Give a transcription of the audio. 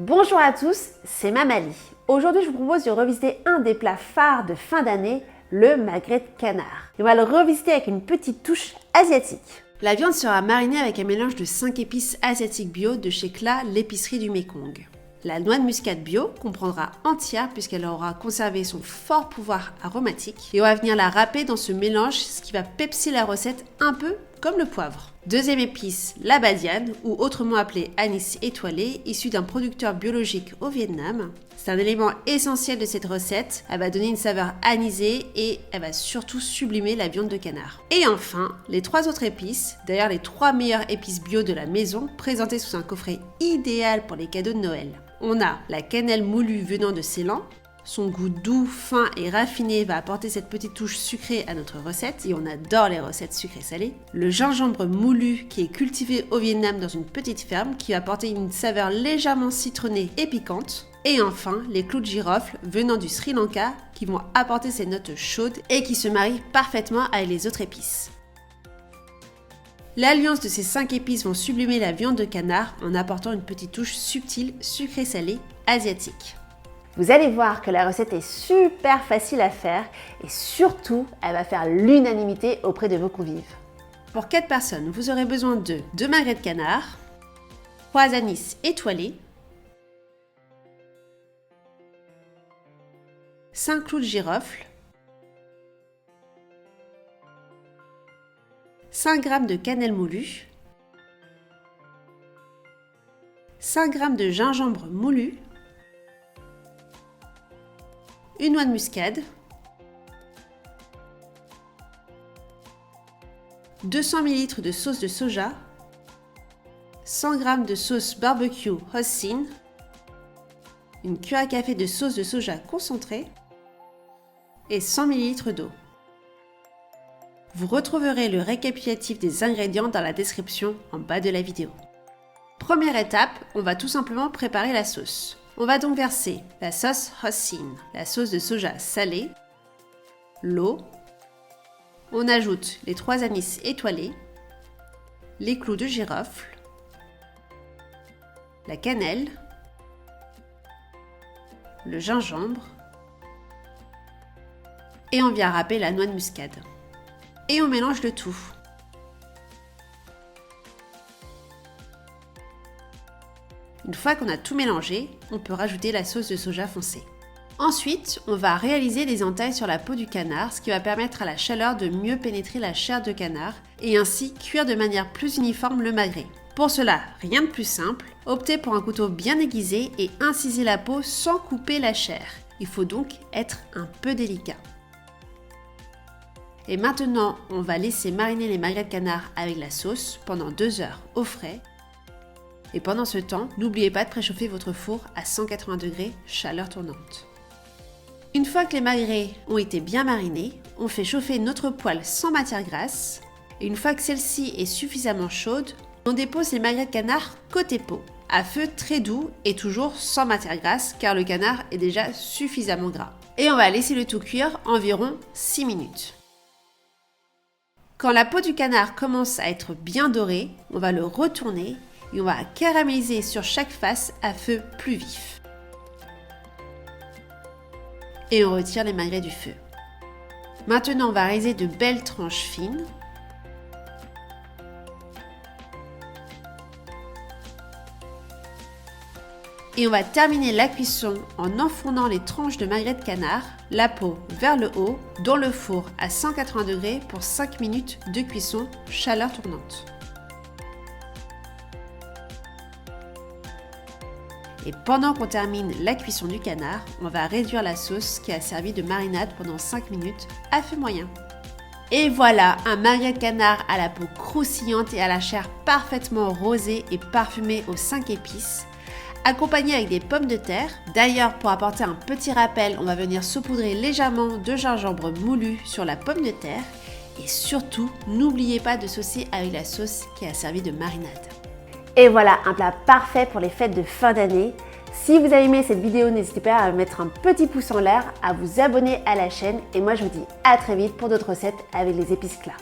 Bonjour à tous, c'est Mamali. Aujourd'hui, je vous propose de revisiter un des plats phares de fin d'année, le magret de canard. Et on va le revisiter avec une petite touche asiatique. La viande sera marinée avec un mélange de 5 épices asiatiques bio de chez Kla, l'épicerie du Mekong. La noix de muscade bio qu'on prendra entière puisqu'elle aura conservé son fort pouvoir aromatique. Et on va venir la râper dans ce mélange, ce qui va pepser la recette un peu comme le poivre. Deuxième épice, la badiane, ou autrement appelée anis étoilé, issu d'un producteur biologique au Vietnam. C'est un élément essentiel de cette recette. Elle va donner une saveur anisée et elle va surtout sublimer la viande de canard. Et enfin, les 3 autres épices, d'ailleurs les 3 meilleures épices bio de la maison, présentées sous un coffret idéal pour les cadeaux de Noël. On a la cannelle moulue venant de Ceylan. Son goût doux, fin et raffiné va apporter cette petite touche sucrée à notre recette, et on adore les recettes sucrées-salées. Le gingembre moulu qui est cultivé au Vietnam dans une petite ferme, qui va apporter une saveur légèrement citronnée et piquante. Et enfin, les clous de girofle venant du Sri Lanka, qui vont apporter ces notes chaudes et qui se marient parfaitement avec les autres épices. L'alliance de ces 5 épices vont sublimer la viande de canard en apportant une petite touche subtile, sucrée-salée, asiatique. Vous allez voir que la recette est super facile à faire et surtout, elle va faire l'unanimité auprès de vos convives. Pour 4 personnes, vous aurez besoin de 2 magrets de canard, 3 anis étoilés, 5 clous de girofle, 5 g de cannelle moulue, 5 g de gingembre moulu, une noix de muscade, 200 ml de sauce de soja, 100 g de sauce barbecue Hoisin, une cuillère à café de sauce de soja concentrée et 100 ml d'eau. Vous retrouverez le récapitulatif des ingrédients dans la description en bas de la vidéo. Première étape, on va tout simplement préparer la sauce. On va donc verser la sauce Hoisin, la sauce de soja salée, l'eau, on ajoute les 3 anis étoilés, les clous de girofle, la cannelle, le gingembre et on vient râper la noix de muscade. Et on mélange le tout. Une fois qu'on a tout mélangé, on peut rajouter la sauce de soja foncée. Ensuite, on va réaliser des entailles sur la peau du canard, ce qui va permettre à la chaleur de mieux pénétrer la chair de canard et ainsi cuire de manière plus uniforme le magret. Pour cela, rien de plus simple, optez pour un couteau bien aiguisé et incisez la peau sans couper la chair. Il faut donc être un peu délicat. Et maintenant, on va laisser mariner les magrets de canard avec la sauce pendant 2 heures au frais. Et pendant ce temps, n'oubliez pas de préchauffer votre four à 180 degrés, chaleur tournante. Une fois que les magrets ont été bien marinés, on fait chauffer notre poêle sans matière grasse. Et une fois que celle-ci est suffisamment chaude, on dépose les magrets de canard côté peau, à feu très doux et toujours sans matière grasse car le canard est déjà suffisamment gras. Et on va laisser le tout cuire environ 6 minutes. Quand la peau du canard commence à être bien dorée, on va le retourner et on va caraméliser sur chaque face à feu plus vif. Et on retire les magrets du feu. Maintenant, on va réaliser de belles tranches fines. Et on va terminer la cuisson en enfournant les tranches de magrets de canard, la peau vers le haut, dans le four à 180 degrés pour 5 minutes de cuisson, chaleur tournante. Et pendant qu'on termine la cuisson du canard, on va réduire la sauce qui a servi de marinade pendant 5 minutes à feu moyen. Et voilà, un magret de canard à la peau croustillante et à la chair parfaitement rosée et parfumée aux 5 épices, accompagné avec des pommes de terre. D'ailleurs, pour apporter un petit rappel, on va venir saupoudrer légèrement de gingembre moulu sur la pomme de terre. Et surtout, n'oubliez pas de saucer avec la sauce qui a servi de marinade. Et voilà, un plat parfait pour les fêtes de fin d'année. Si vous avez aimé cette vidéo, n'hésitez pas à mettre un petit pouce en l'air, à vous abonner à la chaîne et moi je vous dis à très vite pour d'autres recettes avec les épices Kla.